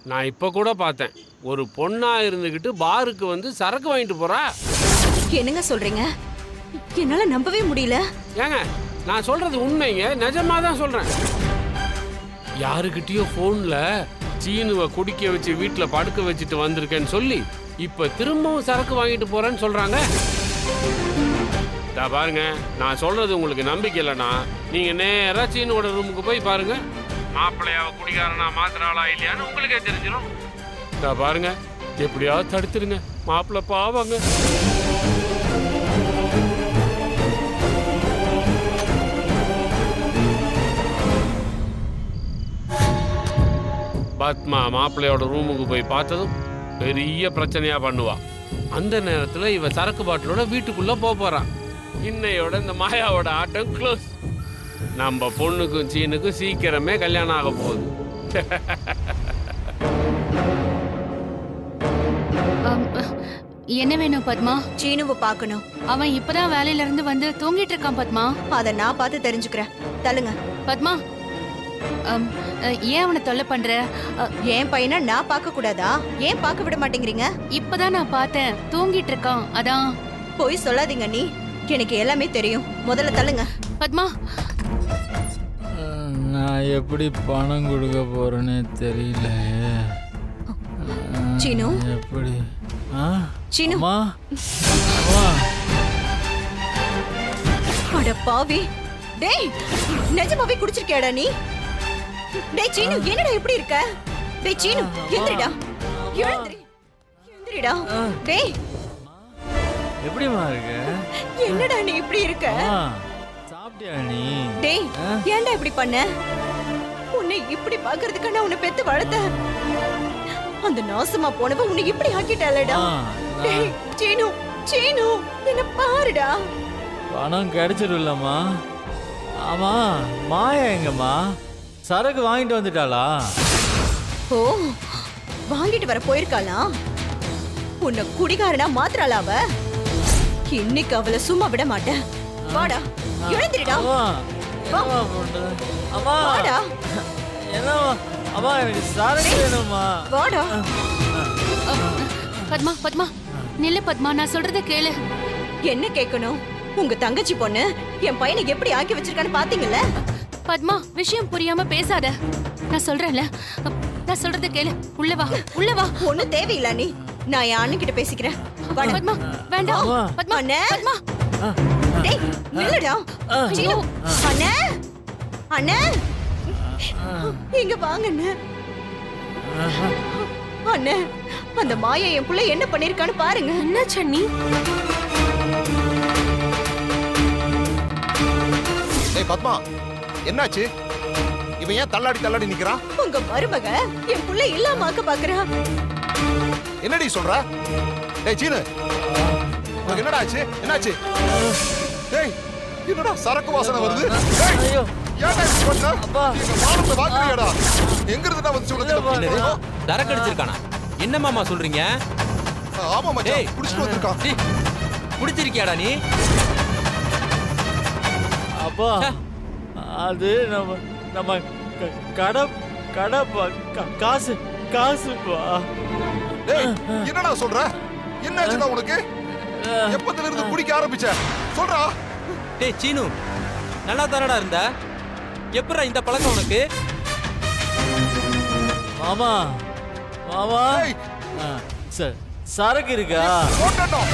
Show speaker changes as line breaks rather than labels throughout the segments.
நான் இப்போ கூட பார்த்தேன். ஒரு பொண்ணா இருந்துக்கிட்டு பாருக்கு வந்து சரக்கு வாங்கிட்டு போறா.
என்னங்க சொல்றீங்க? என்னால நம்பவே முடியல.
ஏங்க நான் சொல்றது உண்மைங்க, நிஜமா தான் சொல்றேன். யாருக்கிட்டயோ ஃபோன்ல சீனுவை குடிக்க வச்சு வீட்டில் படுக்க வச்சுட்டு வந்திருக்கேன்னு சொல்லி இப்ப திரும்பவும் சரக்கு வாங்கிட்டு போறேன்னு சொல்றாங்க. பாருங்க, நான் சொல்றது உங்களுக்கு நம்பிக்கை இல்லைன்னா நீங்க நேரா சீனோட ரூமுக்கு போய் பாருங்க. மாப்பிள்ளையாவ குடிகாரனா மாத்திராளா இல்லையான்னு உங்களுக்கே தெரிஞ்சிடும். பாருங்க, எப்படியாவது தடுத்துருங்க, மாப்பிள்ளை பாவாங்க. பத்மா மாப்பிள்ளையோட ரூமுக்கு போய் பார்த்ததும் பெரிய பிரச்சனையா பண்ணுவா. அந்த நேரத்துல இவ சரக்கு பாட்டிலோட வீட்டுக்குள்ள போறான். இன்னையோட இந்த மாயாவோட ஆட்டம் க்ளோஸ். நம்ம பொண்ணுக்கும் சீனுக்கும் சீக்கிரமே கல்யாணம் ஆக போகுது.
என்ன வேணும் பத்மா?
சீனுவை பார்க்கணும்.
அவன் இப்பதான் வேலையில இருந்து வந்து தூங்கிட்டு இருக்கான் பத்மா.
அத நான் பார்த்து தெரிஞ்சுக்கிறேன். தள்ளுங்க.
பத்மா, ஏன் அவனை தொல்லை பண்ற?
என் பையனை நான் பார்க்க கூடாதா? ஏன் பார்க்க விட மாட்டேங்கிறீங்க?
இப்பதான் நான் பார்த்தேன், தூங்கிட்டு இருக்கான். அதான்.
போய் சொல்லாதீங்க நீ, எனக்கு எல்லாமே தெரியும். முதல்ல தள்ளுங்க.
பத்மா,
நான் எப்படி பணம் கொடுக்க போறேன்னு தெரியல.
சீனு,
எப்படி?
சீனு.
அம்மா, அம்மா.
அட பாவி. டேய், நிஜமாவே குடிச்சிருக்கியாடா நீ? டேய் சீனு, என்னடா இப்படி இருக்க? டேய் சீனு, எந்திரிடா. எந்திரிடா. டேய்,
எப்படிமா இருக்க?
என்னடா நீ இப்படி இருக்க?
சாப்பிட்டியா நீ?
டேய், ஏன்டா இப்படி பண்ண? உன்னை இப்படி பாக்குறதுக்கு நான் உன்னை பெத்து வளர்த்த. அந்த நாசமா போனவ உன்னை இப்படி ஆக்கிட்டாளடா. டேய் சீனு, சீனு, என்ன பாருடா.
பணம் கிடைச்சிடும்லம்மா. ஆமா, மாயா எங்கம்மா? சரக்கு வாங்கிட்டு வந்துட்டாளா?
ஓ, வாங்கிட்டு வர போயிருக்காளா? உன்னை குடிகாரனா மாத்திராளா அவ? இன்னைக்கு அவளை சும்மா விட மாட்டேன். வாடா, எழுந்திரிடா.
அம்மா,
வாடா.
என்னம்மா? அம்மா, எனக்கு சரக்கு வேணும்மா.
வாடா.
பத்மா, பத்மா, நில்லு பத்மா, நான் சொல்றத கேளு.
என்ன கேட்கணும்? உங்க தங்கச்சி பொண்ணு என் பையனை எப்படி ஆக்கி வச்சிருக்கான்னு பாத்தீங்கல்ல?
பத்மா, விஷயம் புரியாம பேசாத. நான் சொல்றேன்ல, நான் சொல்றத கேளு. உள்ள வா, உள்ள வா.
ஒண்ணும் தேவையில்ல நீ. நான் என் அண்ணன் கிட்ட பேசிக்கிறேன். வாடா.
பத்மா, வேண்டாம். பத்மா,
அண்ணே.
பத்மா.
டேய், நில்லுடா. சீனு, அண்ணே. அண்ணே. இங்க வாங்க அண்ணே. அண்ணே, அந்த மாயா என் புள்ள என்ன பண்ணிருக்கான்னு பாருங்க.
என்ன சன்னி?
ஏய் பத்மா, என்னாச்சு? இவன் ஏன் தள்ளாடி தள்ளாடி நிக்கிறான்?
உங்க மருமக என் புள்ள இல்லாம ஆக்க பாக்குறா.
என்னடி சொல்ற? டேய் சீனு, உனக்கு என்னடா ஆச்சு? என்னாச்சு? டேய், என்னடா சரக்கு வாசனை வருது? டேய்,
ஐயோ,
ஏன்டா இப்படி பண்ண?
அப்பா.
நீங்க மானத்தை வாங்குறியாடா? எங்க இருந்துடா வந்து
என்னது?
உனக்கு?
சரக்கு அடிச்சிருக்கானா? என்ன மாமா சொல்றீங்க?
ஆமா மச்சான்,
டேய்,
குடிச்சிட்டு வந்திருக்கான்.
டேய், குடிச்சிருக்கியாடா நீ?
அப்பா, அது நம்ம நம்ம கடை காசு காசுப்பா.
டேய், என்னடா சொல்ற? என்னாச்சுடா உனக்கு? எப்பத்துல இருந்து குடிக்க ஆரம்பிச்ச? சொல்றா.
டேய் சீனு, நல்லா தானடா இருந்த? எப்படா இந்த பழக்கம் உனக்கு?
மாமா, மாமா,
டேய்,
சரக்கு இருக்கா?
போட்டோம்.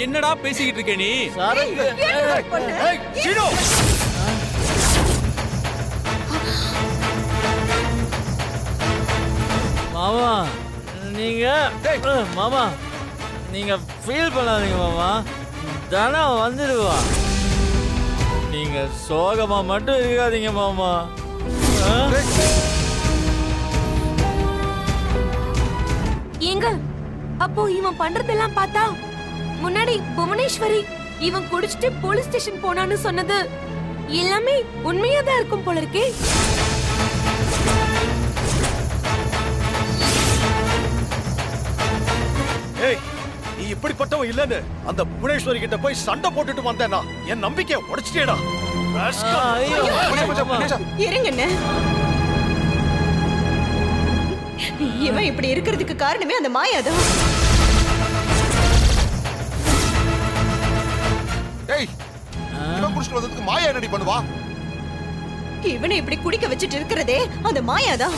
என்னடா பேசிக்கிட்டு இருக்க நீ?
சரக்கு.
ஏய் சீனு,
மாமா, நீங்க மாமா, நீங்க ஃபீல் பண்ணாதீங்க மாமா. தனம் வந்துடுவா. நீங்க சோகமா மட்டும் இருக்காதீங்க மாமா.
ஏங்க, அப்போ இவன் பண்றதெல்லாம் பார்த்தா முன்னாடி புவனேஸ்வரி இவன் குடிச்சிட்டு போலீஸ் ஸ்டேஷன் போனான்னு சொன்னது எல்லாமே உண்மையா தான் இருக்கும் போல இருக்கே.
ஏய், நீ இப்படிப்பட்டவன் இல்லன்னு அந்த புவனேஸ்வரி கிட்ட போய் சண்டை போட்டுட்டு வந்தேனா என் நம்பிக்கையை உடைச்சிட்டேடா.
ஐயோ
இருங்கண்ணே. இவன் இப்படி இருக்கிறதுக்கு காரணமே அந்த மாயாதான்.
டேய் இவன் குடிச்சிட்டு வந்ததுக்கு மாயா என்னடி பண்ணுவா?
இவனை இப்படி குடிக்க வச்சிட்டு இருக்கிறதே அந்த மாயாதான்.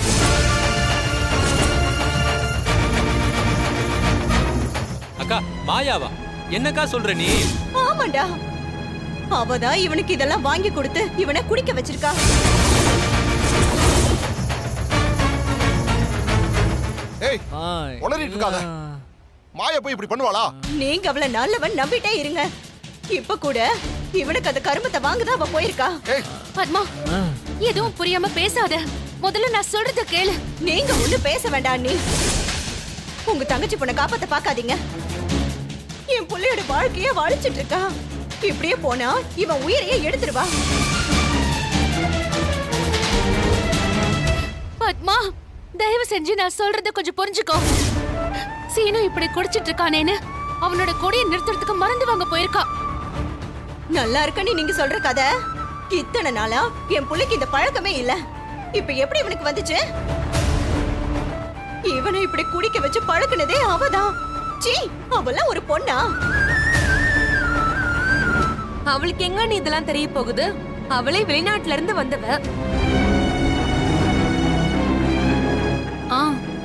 அக்கா மாயாவா? என்னக்கா சொல்ற நீ?
ஆமாண்டா, அவதான் இவனுக்கு இதெல்லாம் வாங்கி கொடுத்து இவனை குடிக்க வச்சிருக்கா.
ஏய் உளறிட்டு இருக்காத. மாயா போய் இப்படி பண்ணுவாளா?
நீங்க அவளை நல்லவன் நம்பிட்டே இருங்க. இப்ப கூட இவனுக்கு அந்த கருமத்தை வாங்கதான் அவ போயிருக்கா.
ஏய்
பத்மா எதுவும் புரியாம பேசாத. முதல்ல நான் சொல்றத கேளு.
நீங்க ஒண்ணு பேச வேண்டாம். நீ உங்க தங்கச்சி பொண்ணை காப்பாத்த பாக்காதீங்க. என் புள்ளையோட வாழ்க்கைய வாழிச்சிட்டு இருக்கா. இப்படியே போனா இவன் உயிரையே எடுத்துருவா.
பத்மா தயவு செஞ்சு நான் சொல்றத கொஞ்சம் புரிஞ்சுக்கோ. சீனு இப்படி குடிச்சிட்டு இருக்கானேன்னு அவனோட கொடியை நிறுத்துறதுக்கு மறந்து வாங்க போயிருக்கா.
நல்லா இருக்கன்னு நீங்க சொல்ற கதை. இத்தனை நாளா என் புள்ளைக்கு இந்த பழக்கமே இல்ல. இப்ப எப்படி இவனுக்கு வந்துச்சு? இவனை இப்படி குடிக்க வச்சு பழக்குனதே அவதான். சீ, அவெல்லாம் ஒரு பொண்ணா?
அவளுக்கு எங்க நீ இதெல்லாம் தெரிய போகுது? அவளே வெளிநாட்டுல இருந்து வந்தவ.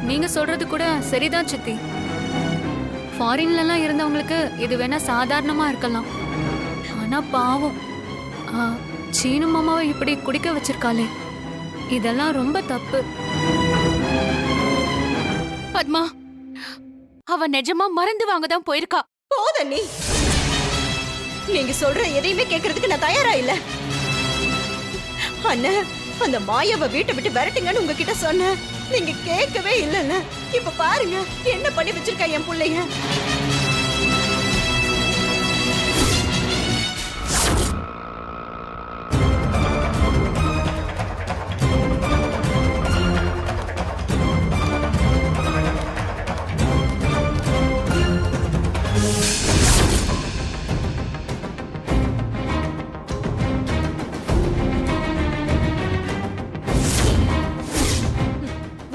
நீங்க சொல்றது கூட சரிதான் சித்தி. ஃபாரின்ல எல்லாம் இருந்தவங்களுக்கு இது வேணா சாதாரணமா இருக்கலாம். ஆனா பாவம் சீனு மாமாவை இப்படி குடிக்க வச்சிருக்காளே, இதெல்லாம் ரொம்ப தப்பு.
பத்மா அவ நிஜமா மறந்து வாங்க தான் போயிருக்கா.
போத நீ. நீங்க சொல்ற எதையுமே கேட்கறதுக்கு நான் தயாரா இல்ல. அண்ணா, அந்த மாயாவை வீட்டை விட்டு விரட்டுங்கன்னு உங்ககிட்ட சொன்ன. நீங்க கேட்கவே இல்லைல்ல. இப்ப பாருங்க என்ன பண்ணி வச்சிருக்கா என் புள்ளைய.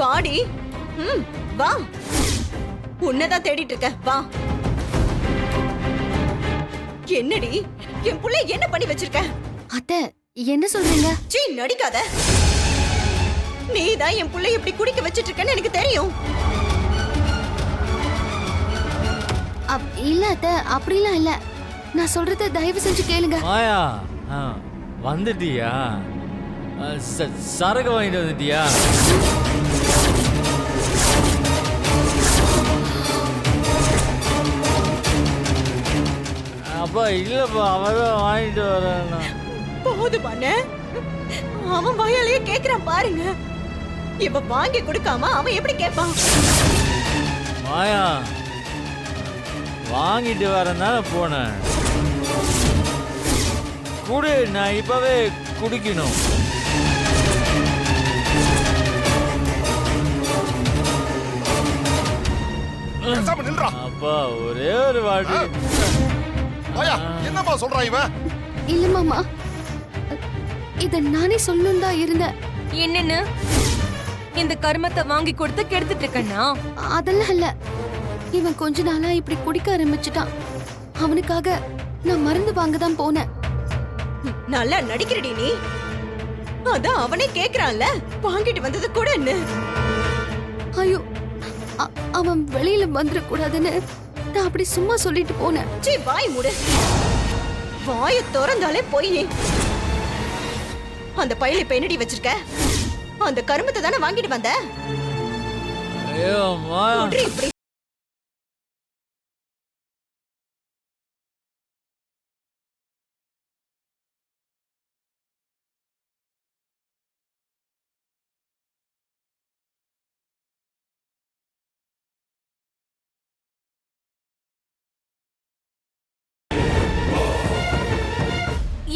வாடி. வா. உன்னதான் தேடிட்டு இருக்க. வா. என்னடி என் புள்ளை என்ன பண்ணி வச்சிருக்க?
அத்தை என்ன சொல்றீங்க?
சீ, நடிக்காத. நீதான் என் புள்ளை இப்படி குடிக்க வச்சிட்டு இருக்கன்னு எனக்கு தெரியும்.
இல்ல அத்தை, அப்படிலாம் இல்ல. நான் சொல்றத தயவு செஞ்சு கேளுங்க.
மாயா வந்துட்டியா? சரக்கு வாங்கிட்டு வந்துட்டியா? அப்பா இல்லப்பா, அவதான் வாங்கிட்டு வரேன்.
போதுமானே, அவன் வாயாலேயே கேக்குறான் பாருங்க. இப்ப வாங்கி கொடுக்காம அவன் எப்படி கேட்பான்?
மாயா வாங்கிட்டு வரேன் தானே போனேன். குடு, நான் இப்பவே குடிக்கணும்.
பேசாம நில்றா.
அப்பா ஒரே ஒரு வாட்டி.
மாயா என்னம்மா சொல்றான் இவன்?
இல்ல மாமா, இத நானே சொல்லணும் தான் இருந்தேன்.
என்னன்னு இந்த கர்மத்தை வாங்கி கொடுத்து கெடுத்துட்டு இருக்கனா?
அதெல்லாம் இல்ல. இவன் கொஞ்ச நாளா இப்படி குடிக்க ஆரம்பிச்சுட்டான். அவனுக்காக நான் மருந்து வாங்க தான் போனேன்.
நல்லா நடிக்கிறடி நீ. அதான் அவனே கேக்குறான்ல, வாங்கிட்டு வந்தது கூட என்ன?
ஐயோ, அவன் வெளியில வந்துட கூடாதுன்னு நான் அப்படி சும்மா சொல்லிட்டு போனேன்.
சீ, வாய் மூடு. வாய திறந்தாலே போய். அந்த பையில இப்ப என்னடி வச்சிருக்க? அந்த கருமத்தை தானே வாங்கிட்டு வந்த.
ஐயோ மாயா,
குட்ரி இப்படி.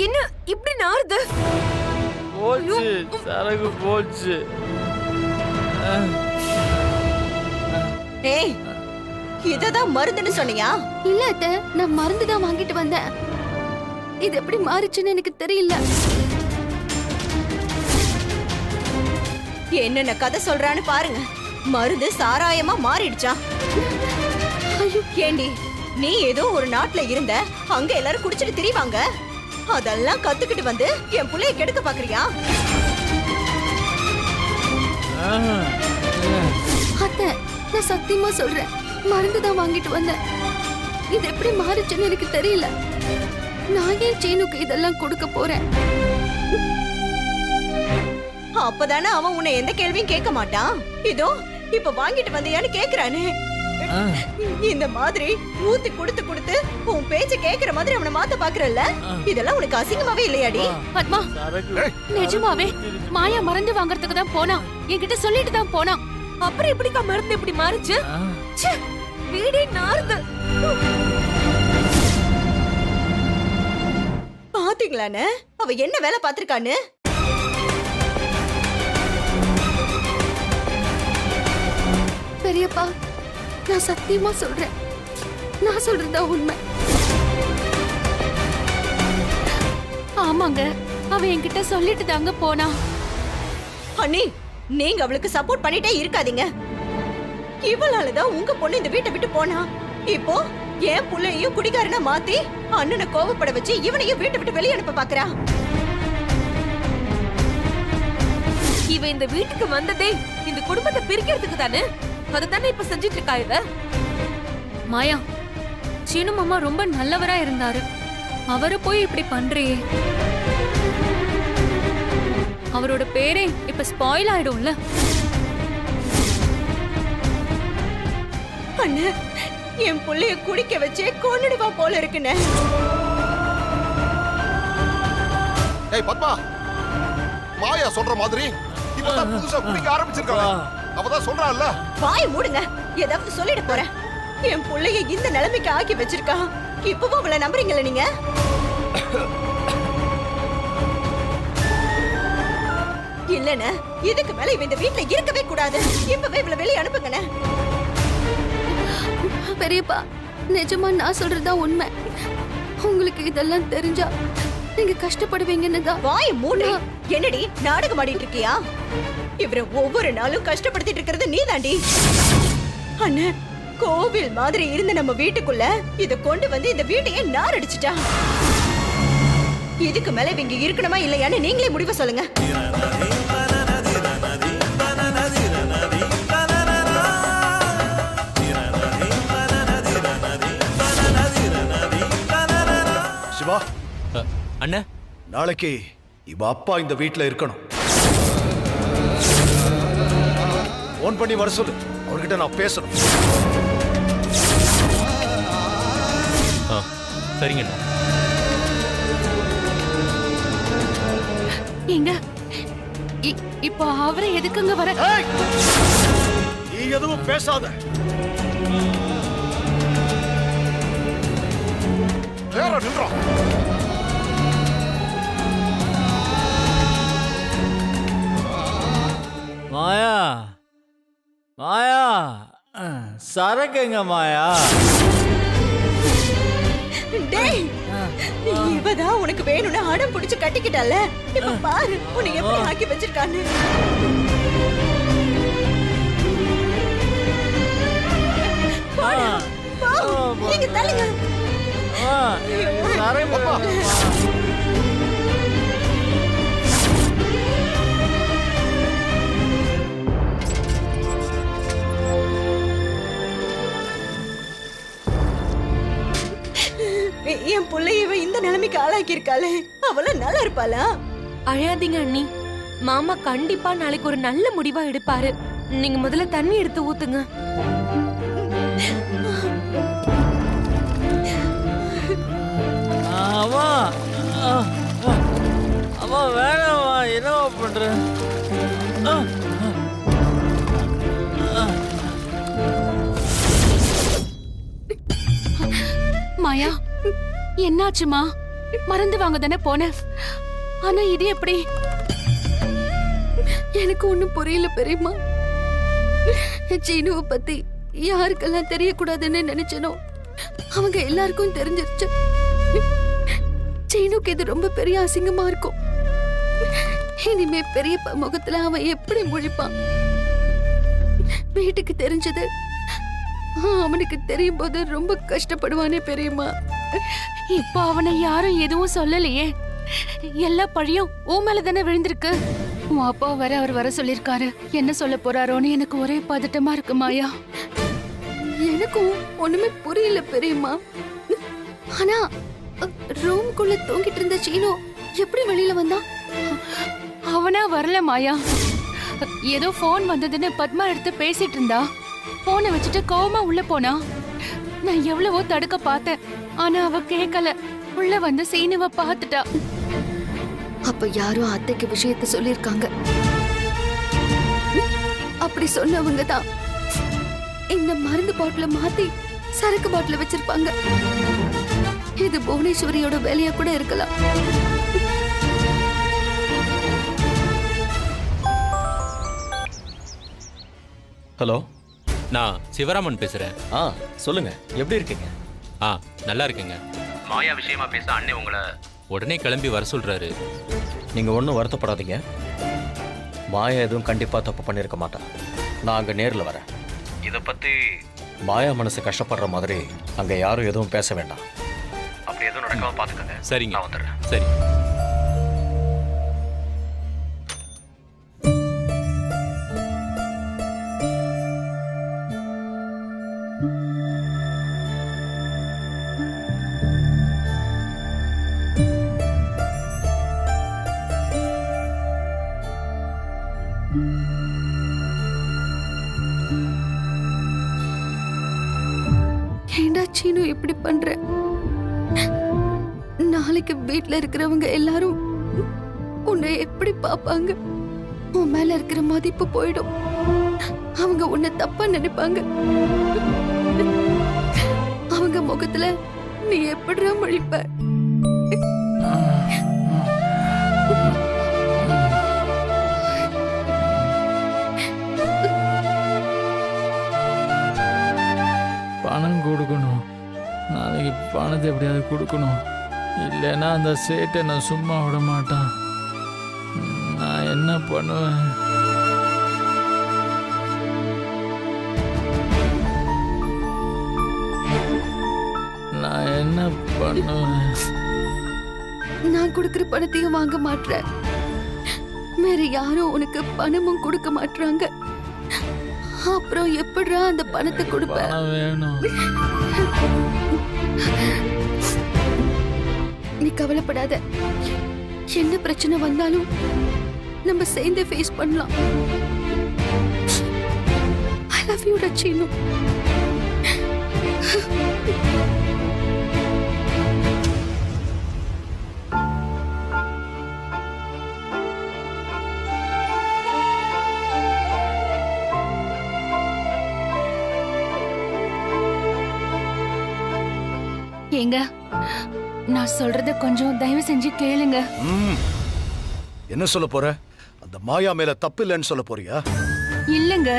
என்ன இப்படி நாறுது?
போச்சு சரக்கு போச்சு.
ஏய், இததான் மருந்துன்னு சொன்னியா?
இல்ல அத்தை, நான் மருந்து தான் வாங்கிட்டு வந்தேன். இது எப்படி மாறிச்சுன்னு எனக்கு தெரியல.
என்னென்ன கதை சொல்றான்னு பாருங்க. மருந்து சாராயமா மாறிடுச்சா? ஏண்டி, நீ ஏதோ ஒரு நாட்டுல இருந்த, அங்க எல்லாரும் குடிச்சிட்டு திரிவாங்க. அதெல்லாம் கத்துக்கிட்டு வந்து என் புள்ளைய கெடுக்க பாக்குறியா?
அத்தை, நான் சத்தியமா சொல்றேன், மருந்து தான் வாங்கிட்டு வந்தேன். இது எப்படி மாறுச்சுன்னு எனக்கு தெரியல. நான் ஏன் சீனுக்கு இதெல்லாம் கொடுக்க போறேன்?
அப்பதானே அவன் உன்னை எந்த கேள்வியும் கேட்க மாட்டான். இதோ இப்ப வாங்கிட்டு வந்தியான்னு கேக்குறானே. இந்த மாதிரி ஊத்தி கொடுத்து கொடுத்து உன் பேச்ச கேக்குற மாதிரி அவனை மாத்த பாக்குறல்ல? இதெல்லாம் உனக்கு அசிங்கமாவே இல்லையாடி?
பத்மா, நிஜமாவே மாயா மருந்து வாங்குறதுக்கு தான் போனா. என்கிட்ட சொல்லிட்டு தான் போனா.
அப்புறம் எப்படிக்கா மருந்து இப்படி மாறுச்சு? ச்சே, வீடே நாறுது.
பாத்தீங்களானே அவ என்ன வேலை பாத்திருக்கான்னு?
பெரியப்பா, நான் சத்தியமா சொல்றேன், நான் சொல்றதா உண்மை. ஆமாங்க, அவ என்கிட்ட சொல்லிட்டு தாங்க போனா.
அண்ணி, நீங்க அவளுக்கு சப்போர்ட் பண்ணிட்டே இருக்காதீங்க. இவளாலதான் உங்க பொண்ணு இந்த வீட்டை விட்டு போனா. இப்போ என் புள்ளையும் குடிகாரனா மாத்தி அண்ணனை கோவப்பட வச்சு இவனையும் வீட்டை விட்டு வெளியே அனுப்ப பாக்குறா.
இவ இந்த வீட்டுக்கு வந்ததே இந்த குடும்பத்தை பிரிக்கிறதுக்கு தானே. அதுதானே இப்ப செஞ்சிட்டு இருக்கா இவ.
மாயா, சீனு மாமா ரொம்ப நல்லவரா இருந்தாரு. அவரை போய் இப்படி பண்றியே, அவரோட பேரே இப்ப ஸ்பாயில் ஆயிடும்ல.
அண்ணே, என் புள்ளைய குடிக்க வச்சே கொன்னுடுவா போல இருக்குன்னு.
ஏய் பத்மா, மாயா சொல்ற மாதிரி இப்பதான் புதுசா குடிக்க ஆரம்பிச்சிருக்காங்க. அவதான் சொல்றாள்ல.
வாய் மூடுங்க, ஏதாவது சொல்லிட போறேன். என் புள்ளைய இந்த நிலைமைக்கு ஆக்கி வச்சிருக்கா. இப்பவும் அவளை நம்புறீங்களா நீங்க? இல்லன்னு இதுக்கு மேல இவ இந்த வீட்ல இருக்கவே கூடாது. இப்பவே இவளை வெளியே அனுப்புங்கண்ணே.
பெரியப்பா, நிஜமா நான் சொல்றதா உண்மை. உங்களுக்கு இதெல்லாம் தெரிஞ்சா நீங்க கஷ்டப்படுவீங்கன்னு தான்.
வாய் மூடு. என்னடி நாடகம் ஆடிட்டு இருக்கியா? இவரை ஒவ்வொரு நாளும் கஷ்டப்படுத்திட்டு இருக்கிறது நீதாண்டி. அண்ணே, கோவில் மாதிரி இருந்த நம்ம வீட்டுக்குள்ள இத கொண்டு வந்து இந்த வீட்டையே நாரடிச்சிட்டா. இதுக்கு மேல இவங்க இருக்கணுமா இல்லையான்னு நீங்களே முடிவு சொல்லுங்க.
சிவா,
அண்ணா,
நாளைக்கு இவ அப்பா இந்த வீட்ல இருக்கணும். போன் பண்ணி வர சொல்லு, அவர்கிட்ட நான் பேசணும்.
சரிங்க.
எங்க இப்போ அவரை எதுக்குங்க வர?
நீ எதுவும் பேசாத.
நேரா நின்றா.
மாயா, மாயா, சரக்குங்க மாயா.
டேய், இவதான் உனக்கு வேணும்னு அடம் பிடிச்சு கட்டிக்கிட்டால. இப்ப பாரு உன்னை எப்படி ஆக்கி வச்சிருக்கான்னு. போடா, போ. நீங்க தள்ளுங்க.
சரக்கு.
என் புள்ளைய இவ இந்த நிலைமைக்கு ஆளாக்கி இருக்காளே, அவள நல்லா இருப்பாளா?
அழாதீங்க அண்ணி, மாமா கண்டிப்பா நாளைக்கு ஒரு நல்ல முடிவா எடுப்பாரு. நீங்க முதல்ல தண்ணி எடுத்து ஊத்துங்க.
அம்மா, அம்மா வேணாம்மா, என்னவா பண்ற?
மாயா, என்னாச்சுமா? மருந்து வாங்க தானே போன, ஆனா இது எப்படி? எனக்கு ஒண்ணும் புரியல பெரியம்மா. சீனுவை பத்தி யாருக்கெல்லாம் தெரியக்கூடாதுன்னு நினைச்சனோ அவங்க எல்லாருக்கும் தெரிஞ்சிருச்சு. சீனுக்கு இது ரொம்ப பெரிய அசிங்கமா இருக்கும். இனிமே பெரியப்பா முகத்துல அவன் எப்படி முழிப்பான்? வீட்டுக்கு தெரிஞ்சது அவனுக்கு தெரியும் போது ரொம்ப கஷ்டப்படுவானே பெரியம்மா.
இப்போ அவனை யாரும் எதுவும் சொல்லலையே, எல்லா பழியும் உன் மேல தானே விழுந்திருக்கு. உன் அப்பா வர அவர் வர சொல்லிருக்காரு, என்ன சொல்ல போறாரோன்னு எனக்கு ஒரே பதட்டமா இருக்கு மாயா.
எனக்கும் ஒண்ணுமே புரியல பெரியம்மா. ஆனா ரூம்குள்ள தூங்கிட்டு இருந்த சீனு எப்படி வெளியில வந்தான்?
அவனா வரல மாயா, ஏதோ போன் வந்ததுன்னு பத்மா எடுத்து பேசிட்டு இருந்தா. போனை வச்சுட்டு கோவமா உள்ள போனா. நான் எவ்வளவோ தடுக்க பார்த்தேன், ஆனா அவ கேட்கல. உள்ள வந்து சீனுவ பார்த்துட்டா.
அப்ப யாரும் அத்தைக்கு விஷயத்த சொல்லிருக்காங்க. அப்படி சொன்னவங்க தான் இந்த மருந்து பாட்டில மாத்தி சரக்கு பாட்டில வச்சிருப்பாங்க. இது புவனேஸ்வரியோட வேலையா கூட இருக்கலாம்.
ஹலோ,
நான் சிவராமன் பேசுறேன்.
சொல்லுங்க, எப்படி இருக்கீங்க?
நல்லா இருக்கேங்க. மாயா விஷயமா பேச அண்ணே உங்களை உடனே கிளம்பி வர சொல்றாரு.
நீங்க ஒன்றும் வருத்தப்படாதீங்க. மாயா எதுவும் கண்டிப்பா தப்பு பண்ணியிருக்க மாட்டான். நான் அங்க நேரில் வரேன். இதை பத்தி மாயா மனசு கஷ்டப்படுற மாதிரி அங்க யாரும் எதுவும் பேச வேண்டாம். அப்படி எதுவும் நடக்காம பாத்துக்கங்க.
சரிங்க,
நான் வந்துடுறேன்.
சரி.
ஏண்டா சீனு இப்படி பண்ற? நாளைக்கு வீட்ல இருக்கிறவங்க எல்லாரும் உன்னை எப்படி பாப்பாங்க? உன் மேல இருக்கிற மதிப்பு போயிடும். அவங்க உன்னை தப்பா நினைப்பாங்க. அவங்க முகத்துல நீ எப்படிடா முழிப்ப?
பணம் கொடுக்கணும். நாளைக்கு பணத்தை எப்படியாவது கொடுக்கணும். இல்லைன்னா அந்த சேட்டை நான் சும்மா விட மாட்டான். நான் என்ன பண்ணுவேன்? நான் என்ன பண்ணுவேன்?
நான் கொடுக்கிற பணத்தையும் வாங்க மாட்டேன். வேற யாரும் உனக்கு பணமும் கொடுக்க மாட்டாங்க. அப்புறம் எப்படிடா அந்த பணத்தை கொடுப்ப?
பணம் வேணும்.
நீ கவலைப்படாத. என்ன பிரச்சனை வந்தாலும் நம்ம சேர்ந்து ஃபேஸ் பண்ணலாம். I love you Seenu.
ஏங்க, நான் சொல்றத கொஞ்சம் தயவு செஞ்சு கேளுங்க.
என்ன சொல்ல போற? அந்த மாயா மேல தப்பு இல்லைன்னு சொல்ல போறியா?
இல்லங்க,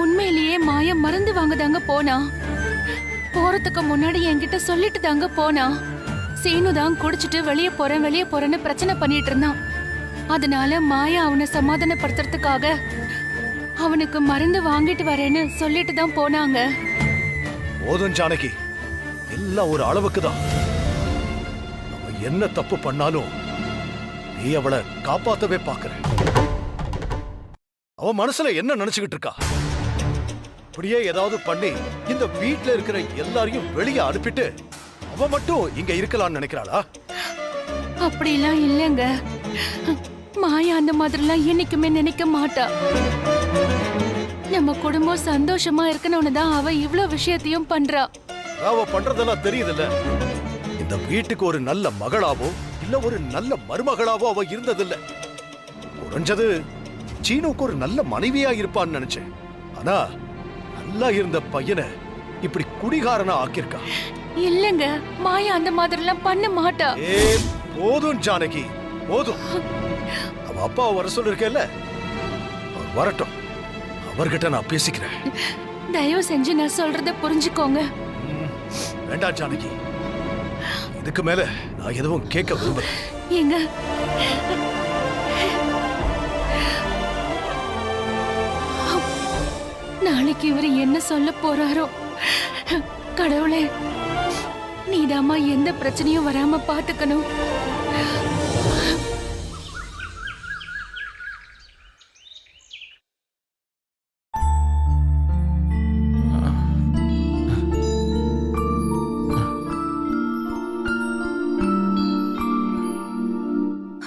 உண்மையிலேயே மாயா மருந்து வாங்க தாங்க போனா. போறதுக்கு முன்னாடி என்கிட்ட சொல்லிட்டு தாங்க போனா. சீனு தான் குடிச்சிட்டு வெளியே போறேன்னு பிரச்சனை பண்ணிட்டு இருந்தான். அதனால மாயா அவனை சமாதானப்படுத்துறதுக்காக அவனுக்கு மருந்து வாங்கிட்டு வரேன்னு சொல்லிட்டு தான் போனாங்க.
போதும் ஜானகி, எல்லாம் ஒரு அளவுக்கு தான். அவ என்ன தப்பு பண்ணாலும் நீ அவளை காப்பாத்தவே பாக்குற. அவ மனசுல என்ன நினைச்சுக்கிட்டு இருக்கா? அப்படியே ஏதாவது பண்ணி இந்த வீட்ல இருக்கிற எல்லாரையும் வெளியே அனுப்பிட்டு அவ மட்டும் இங்க இருக்கலாம்னு நினைக்கிறாளா?
அப்படிலாம் இல்லங்க. மாயா அந்த மாதிரிலாம் என்னைக்குமே நினைக்க மாட்டா. நம்ம குடும்பம் சந்தோஷமா இருக்கணும்னு தான் அவ இவ்ளோ விஷயத்தையும் பண்றா.
அவ பண்றதெல்லாம் தெரியுதுல்ல. இந்த வீட்டுக்கு ஒரு நல்ல மகளாவோ இல்ல ஒரு நல்ல மருமகளாவோ அவ இருந்ததில்ல. குறைஞ்சது சீனுக்கு ஒரு நல்ல மனைவியா இருப்பான்னு நினைச்சேன். ஆனா நல்லா இருந்த பையனை இப்படி குடிகாரனா ஆக்கியிருக்கா.
இல்லங்க, மாயா அந்த மாதிரிலாம் பண்ண மாட்டா.
போதும் ஜானகி, போதும். அவ அப்பாவை வர சொல்லிருக்கேல்ல, அவர் வரட்டும். அவர்கிட்ட நான் பேசிக்கிறேன்.
தயவு செஞ்சு நான் சொல்றத புரிஞ்சுக்கோங்க.
வேண்டாம் ஜானகி, இதுக்கு மேல நான் எதுவும் கேட்க விரும்பல.
ஏங்க,
இன்னைக்கு இவர் என்ன சொல்ல போறாரோ? கடவுளே, நீதாம்மா எந்த பிரச்சனையும் வராம பாத்துக்கணும்.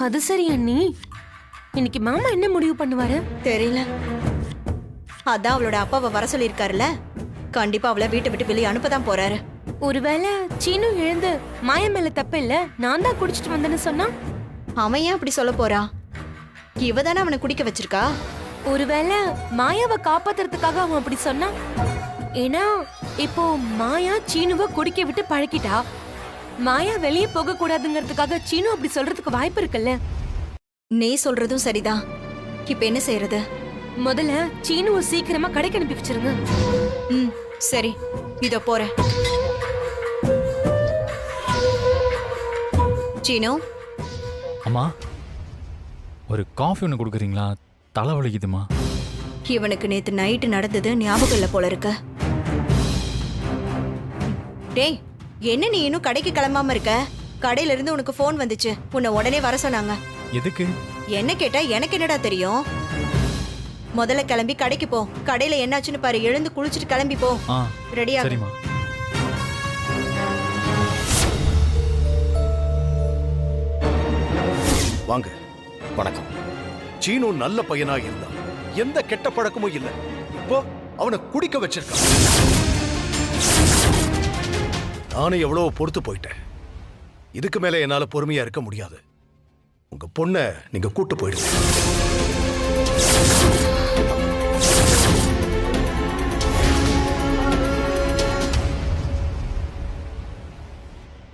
அது சரி அண்ணி, இன்னைக்கு மாமா என்ன முடிவு பண்ணுவாரு?
தெரியல. அதான் அவளோட அப்பாவை வர சொல்லியிருக்காருல்ல, கண்டிப்பா அவளை வீட்டை விட்டு வெளியே அனுப்பதான் போறாரு.
ஒருவேளை சீனு எழுந்து மாயா மேல தப்பு இல்ல, நான் தான் குடிச்சிட்டு வந்தேன்னு சொன்னா?
அவன் ஏன் அப்படி சொல்ல போறா? இவ தானே அவனை குடிக்க வச்சிருக்கா.
ஒருவேளை மாயாவை காப்பாத்துறதுக்காக அவன் அப்படி சொன்னா? ஏன்னா இப்போ மாயா சீனுவை குடிக்க விட்டு பழக்கிட்டா. மாயா வெளியே போக கூடாதுங்கிறதுக்காக சீனு அப்படி சொல்றதுக்கு வாய்ப்பு இருக்குல்ல?
நீ சொல்றதும் சரிதான். இப்ப என்ன செய்யறது?
முதல்ல சீனுவை சீக்கிரமா கடைக்கு அனுப்பி வச்சிருங்க.
சரி, இதோ போறேன். சீனு.
அம்மா, ஒரு காஃபி ஒன்று கொடுக்குறீங்களா? தலை வலிக்குதுமா.
இவனுக்கு நேத்து நைட்டு நடந்தது ஞாபகம் இல்ல போல இருக்கு. டேய், என்ன நீ இன்னும் கடைக்கு கிளம்பாம இருக்க? கடையில இருந்து உனக்கு போன் வந்துச்சு, உன்னை உடனே வர சொன்னாங்க.
எதுக்கு?
என்ன கேட்டா எனக்கு என்னடா தெரியும்? முதல்ல கிளம்பி கடைக்கு போ. கடையில என்னாச்சுன்னு பாரு. எழுந்து குளிச்சுட்டு கிளம்பி போ. ரெடியா?
சரிம்மா.
வாங்க. வணக்கம். சீனு நல்ல பையனா இருந்தான், எந்த கெட்ட பழக்கமும் இல்ல. இப்போ அவனை குடிக்க வச்சிருக்கான். நானே எவ்வளவு பொறுத்து போயிட்டேன். இதுக்கு மேல என்னால பொறுமையா இருக்க முடியாது. உங்க பொண்ணை நீங்க கூட்டு போயிடுங்க.